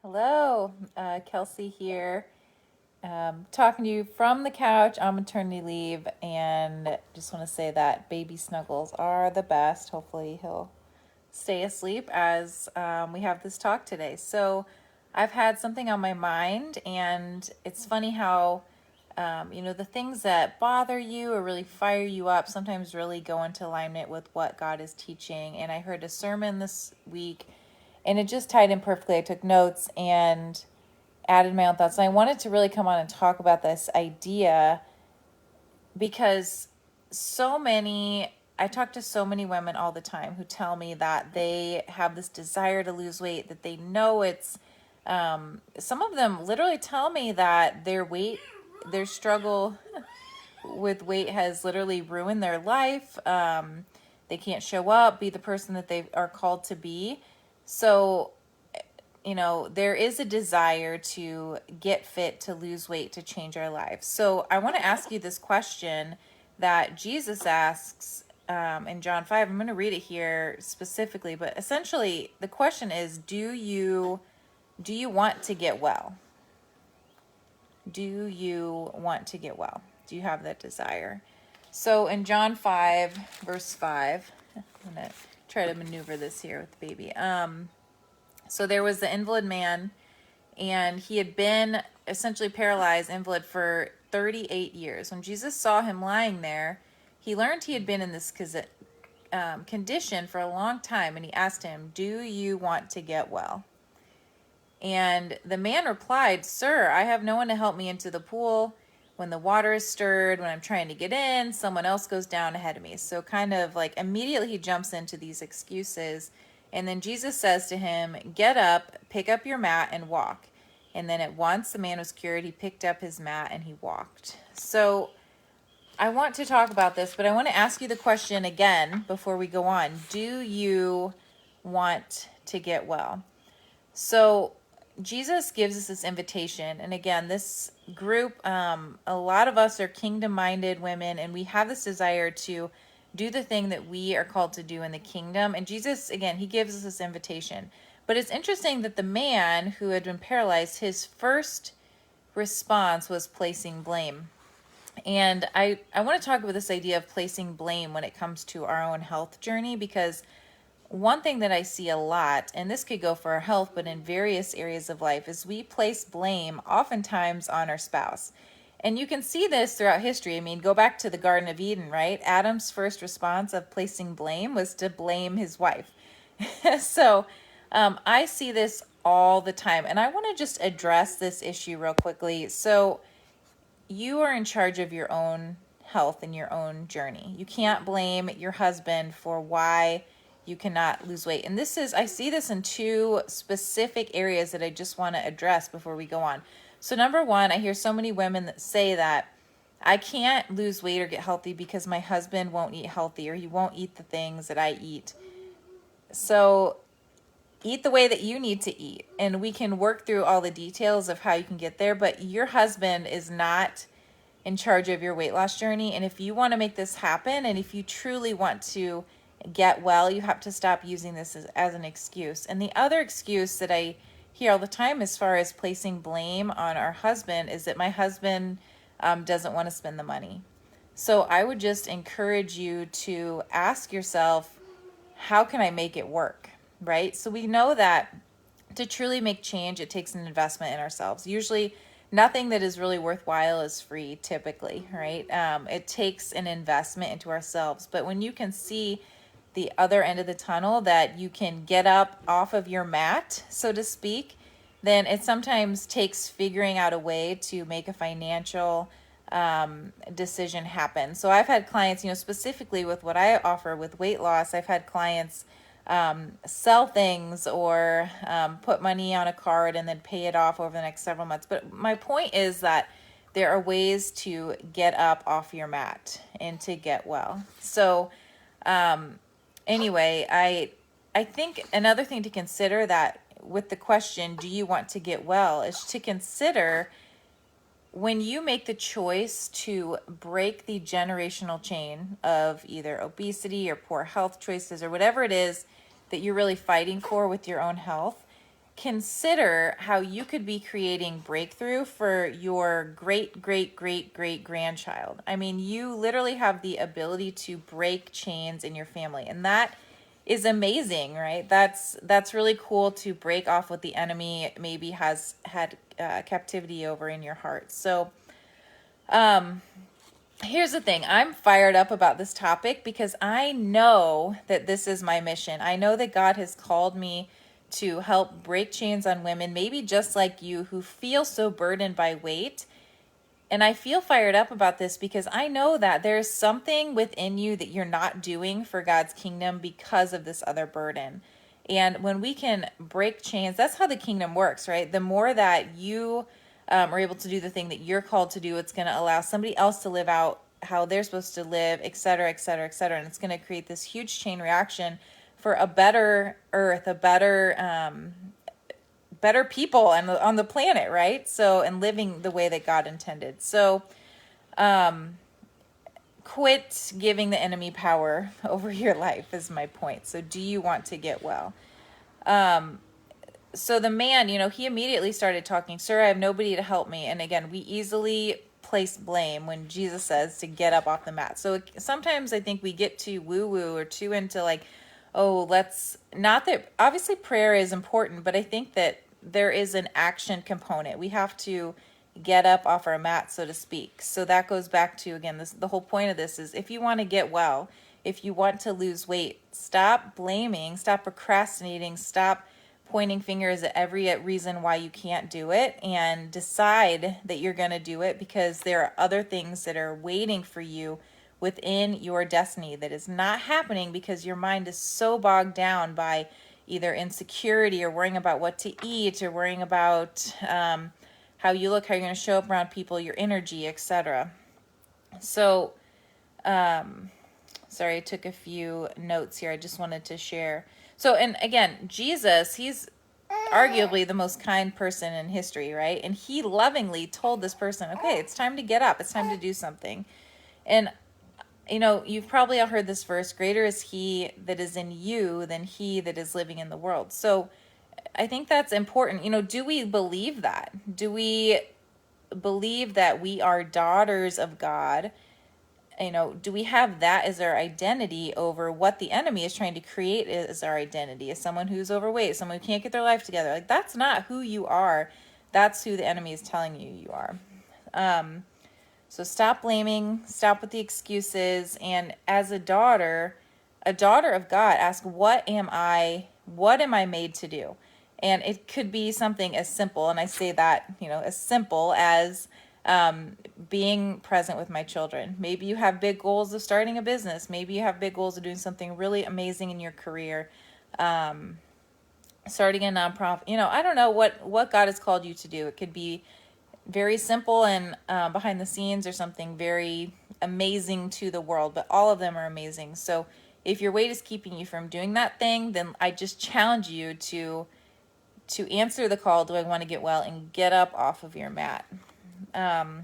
Hello, Kelsey here, talking to you from the couch on maternity leave, and just want to say that baby snuggles are the best. Hopefully, he'll stay asleep as we have this talk today. So, I've had something on my mind, and it's funny how the things that bother you or really fire you up sometimes really go into alignment with what God is teaching. And I heard a sermon this week, and it just tied in perfectly. I took notes and added my own thoughts. And I wanted to really come on and talk about this idea because I talk to so many women all the time who tell me that they have this desire to lose weight, that they know some of them literally tell me that their struggle with weight has literally ruined their life. They can't show up, be the person that they are called to be. So, there is a desire to get fit, to lose weight, to change our lives. So I want to ask you this question that Jesus asks in John 5. I'm going to read it here specifically, but essentially the question is, do you want to get well? Do you want to get well? Do you have that desire? So in John 5, verse 5, I'm going to try to maneuver this here with the baby. So there was the invalid man, and he had been essentially paralyzed, invalid, for 38 years. When Jesus saw him lying there, he learned he had been in this condition for a long time, and he asked him, "Do you want to get well?" And the man replied, "Sir, I have no one to help me into the pool when the water is stirred. When I'm trying to get in, someone else goes down ahead of me." So kind of like immediately he jumps into these excuses. And then Jesus says to him, "Get up, pick up your mat, and walk." And then at once the man was cured. He picked up his mat and he walked. So I want to talk about this, but I want to ask you the question again before we go on. Do you want to get well? So Jesus gives us this invitation. And again, this group, a lot of us are kingdom-minded women, and we have this desire to do the thing that we are called to do in the kingdom. And Jesus, again, he gives us this invitation. But it's interesting that the man who had been paralyzed, his first response was placing blame. And I want to talk about this idea of placing blame when it comes to our own health journey, because one thing that I see a lot, and this could go for our health, but in various areas of life, is we place blame oftentimes on our spouse. And you can see this throughout history. I mean, go back to the Garden of Eden, right? Adam's first response of placing blame was to blame his wife. So I see this all the time. And I want to just address this issue real quickly. So you are in charge of your own health and your own journey. You can't blame your husband for why you cannot lose weight. And I see this in two specific areas that I just want to address before we go on. So number one, I hear so many women that say that I can't lose weight or get healthy because my husband won't eat healthy, or he won't eat the things that I eat. So eat the way that you need to eat, and we can work through all the details of how you can get there, but your husband is not in charge of your weight loss journey. And if you want to make this happen, and if you truly want to get well, you have to stop using this as an excuse. And the other excuse that I hear all the time as far as placing blame on our husband is that my husband doesn't want to spend the money. So I would just encourage you to ask yourself, how can I make it work, right? So we know that to truly make change, it takes an investment in ourselves. Usually nothing that is really worthwhile is free, typically, right? It takes an investment into ourselves. But when you can see the other end of the tunnel, that you can get up off of your mat, so to speak, then it sometimes takes figuring out a way to make a financial decision happen. So I've had clients, specifically with what I offer with weight loss, I've had clients sell things or put money on a card and then pay it off over the next several months. But my point is that there are ways to get up off your mat and to get well. So anyway, I think another thing to consider, that with the question, do you want to get well, is to consider when you make the choice to break the generational chain of either obesity or poor health choices or whatever it is that you're really fighting for with your own health, consider how you could be creating breakthrough for your great, great, great, great grandchild. I mean, you literally have the ability to break chains in your family, and that is amazing, right? That's really cool, to break off what the enemy maybe has had captivity over in your heart. So here's the thing. I'm fired up about this topic because I know that this is my mission. I know that God has called me to help break chains on women, maybe just like you, who feel so burdened by weight. And I feel fired up about this because I know that there's something within you that you're not doing for God's kingdom because of this other burden. And when we can break chains, that's how the kingdom works, right? The more that you are able to do the thing that you're called to do, it's going to allow somebody else to live out how they're supposed to live, et cetera, et cetera, et cetera. And it's going to create this huge chain reaction for a better earth, a better people on the planet, right? So, and living the way that God intended. So, quit giving the enemy power over your life is my point. So, do you want to get well? So the man, he immediately started talking, "Sir, I have nobody to help me." And again, we easily place blame when Jesus says to get up off the mat. So sometimes I think we get too woo-woo or too into like, oh, not that, obviously prayer is important, but I think that there is an action component. We have to get up off our mat, so to speak. So that goes back to, again, the whole point of this is, if you want to get well, if you want to lose weight, stop blaming, stop procrastinating, stop pointing fingers at every reason why you can't do it, and decide that you're going to do it, because there are other things that are waiting for you within your destiny that is not happening because your mind is so bogged down by either insecurity or worrying about what to eat or worrying about how you look, how you're going to show up around people, your energy, etc. So, sorry, I took a few notes here. I just wanted to share. So, and again, Jesus, he's arguably the most kind person in history, right? And he lovingly told this person, okay, it's time to get up. It's time to do something. And, you've probably all heard this verse, greater is he that is in you than he that is living in the world. So I think that's important. Do we believe that? Do we believe that we are daughters of God? Do we have that as our identity over what the enemy is trying to create as our identity, as someone who's overweight, someone who can't get their life together? Like, that's not who you are. That's who the enemy is telling you are. So stop blaming, stop with the excuses, and as a daughter of God, ask, what am I made to do? And it could be something as simple, and I say that, as simple as being present with my children. Maybe you have big goals of starting a business. Maybe you have big goals of doing something really amazing in your career, starting a nonprofit. I don't know what God has called you to do. It could be very simple and behind the scenes, or something very amazing to the world, but all of them are amazing. So if your weight is keeping you from doing that thing, then I just challenge you to answer the call, do I want to get well, and get up off of your mat. The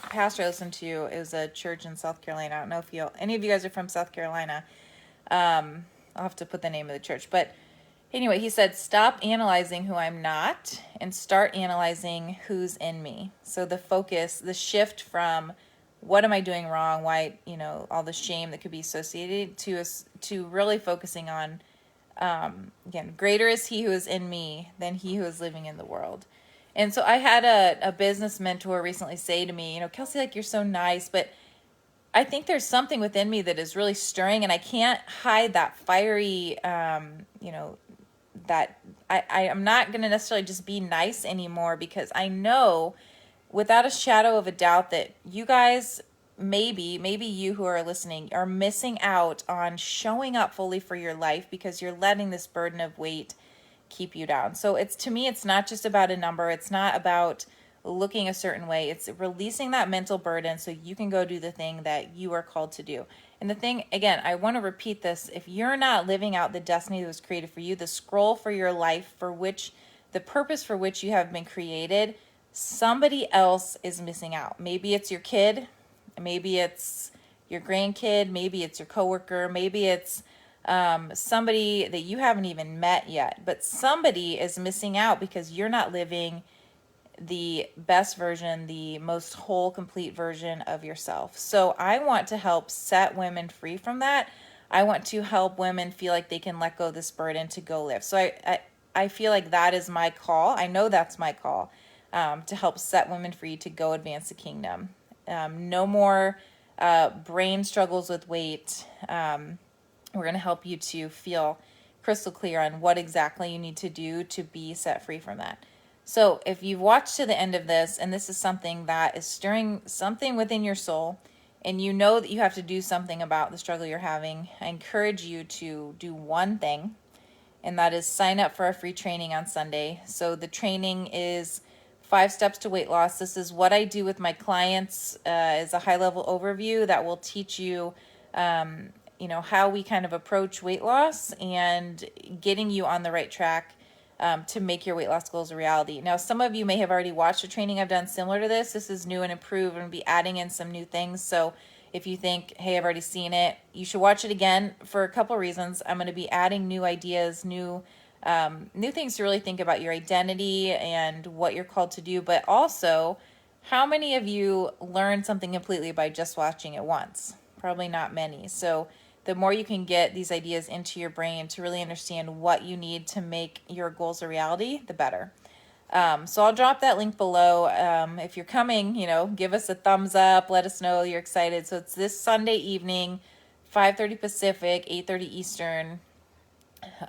pastor I listened to is a church in South Carolina. I don't know if any of you guys are from South Carolina. I'll have to put the name of the church. But anyway, he said, stop analyzing who I'm not and start analyzing who's in me. So the focus, the shift from what am I doing wrong, why, all the shame that could be associated to really focusing on, again, greater is he who is in me than he who is living in the world. And so I had a business mentor recently say to me, Kelsey, like, you're so nice, but I think there's something within me that is really stirring, and I can't hide that fiery, that I'm not going to necessarily just be nice anymore, because I know without a shadow of a doubt that you guys, maybe you who are listening, are missing out on showing up fully for your life because you're letting this burden of weight keep you down. So to me, it's not just about a number. It's not about looking a certain way. It's releasing that mental burden so you can go do the thing that you are called to do. And the thing, again, I want to repeat this. If you're not living out the destiny that was created for you, the scroll for your life, the purpose for which you have been created, somebody else is missing out. Maybe it's your kid. Maybe it's your grandkid. Maybe it's your coworker. Maybe it's somebody that you haven't even met yet, but somebody is missing out because you're not living the best version, the most whole, complete version of yourself. So I want to help set women free from that. I want to help women feel like they can let go of this burden to go live. So I feel like that is my call. I know that's my call, to help set women free to go advance the kingdom. No more brain struggles with weight. We're going to help you to feel crystal clear on what exactly you need to do to be set free from that. So if you've watched to the end of this, and this is something that is stirring something within your soul, and you know that you have to do something about the struggle you're having, I encourage you to do one thing, and that is sign up for a free training on Sunday. So the training is 5 steps to weight loss. This is what I do with my clients, is a high-level overview that will teach you how we kind of approach weight loss and getting you on the right track to make your weight loss goals a reality. Now, some of you may have already watched a training I've done similar to this. This is new and improved. I'm going to be adding in some new things. So if you think, hey, I've already seen it, you should watch it again for a couple reasons. I'm going to be adding new ideas, new things to really think about your identity and what you're called to do, but also how many of you learn something completely by just watching it once? Probably not many. So the more you can get these ideas into your brain to really understand what you need to make your goals a reality, the better. So I'll drop that link below. If you're coming, give us a thumbs up. Let us know you're excited. So it's this Sunday evening, 5:30 Pacific, 8:30 Eastern.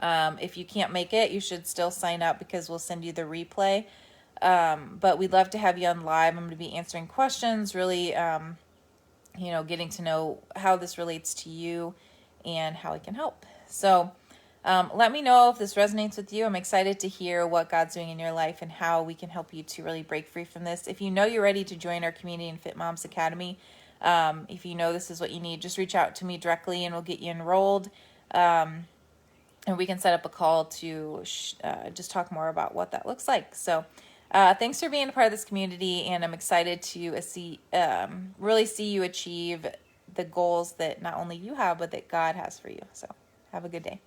If you can't make it, you should still sign up because we'll send you the replay. But we'd love to have you on live. I'm going to be answering questions, really getting to know how this relates to you and how it can help. So let me know if this resonates with you. I'm excited to hear what God's doing in your life and how we can help you to really break free from this. If you know you're ready to join our Community and Fit Moms Academy, if you know this is what you need, just reach out to me directly and we'll get you enrolled. And we can set up a call to just talk more about what that looks like. So thanks for being a part of this community, and I'm excited to really see you achieve the goals that not only you have, but that God has for you. So have a good day.